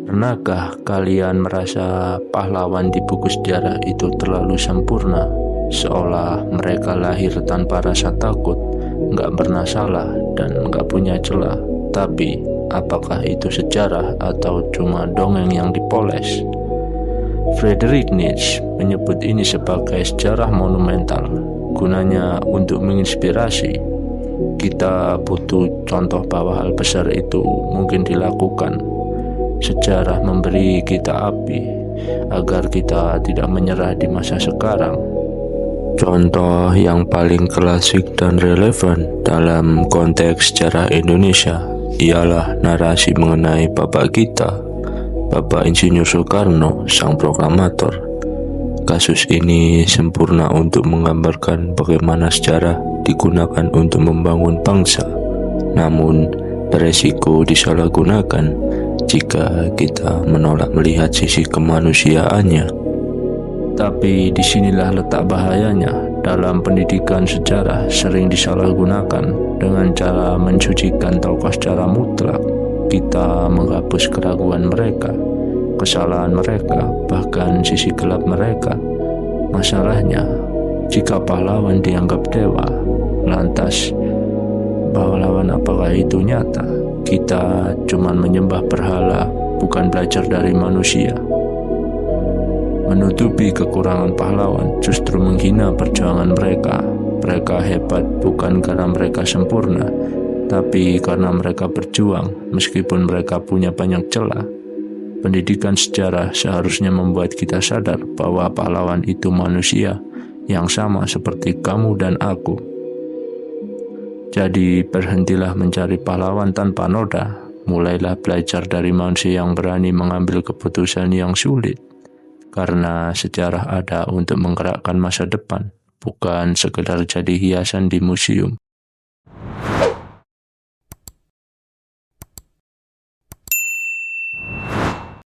Pernahkah kalian merasa pahlawan di buku sejarah itu terlalu sempurna, seolah mereka lahir tanpa rasa takut, nggak pernah salah, dan nggak punya celah? Tapi, apakah itu sejarah atau cuma dongeng yang dipoles? Friedrich Nietzsche menyebut ini sebagai sejarah monumental, gunanya untuk menginspirasi. Kita butuh contoh bahwa hal besar itu mungkin dilakukan. Sejarah memberi kita api agar kita tidak menyerah di masa sekarang. Contoh yang paling klasik dan relevan dalam konteks sejarah Indonesia ialah narasi mengenai bapak kita, Bapak Insinyur Soekarno, sang proklamator. Kasus ini sempurna untuk menggambarkan bagaimana sejarah digunakan untuk membangun bangsa, namun beresiko disalahgunakan jika kita menolak melihat sisi kemanusiaannya. Tapi disinilah letak bahayanya. Dalam pendidikan sejarah sering disalahgunakan dengan cara mensucikan tokoh secara mutlak. Kita menghapus keraguan mereka, kesalahan mereka, bahkan sisi gelap mereka. Masalahnya, jika pahlawan dianggap dewa, lantas pahlawan apakah itu nyata? Kita cuma menyembah berhala, bukan belajar dari manusia. Menutupi kekurangan pahlawan justru menghina perjuangan mereka. Mereka hebat bukan karena mereka sempurna, tapi karena mereka berjuang meskipun mereka punya banyak celah. Pendidikan sejarah seharusnya membuat kita sadar bahwa pahlawan itu manusia yang sama seperti kamu dan aku. Jadi berhentilah mencari pahlawan tanpa noda. Mulailah belajar dari manusia yang berani mengambil keputusan yang sulit. Karena sejarah ada untuk menggerakkan masa depan, bukan sekedar jadi hiasan di museum.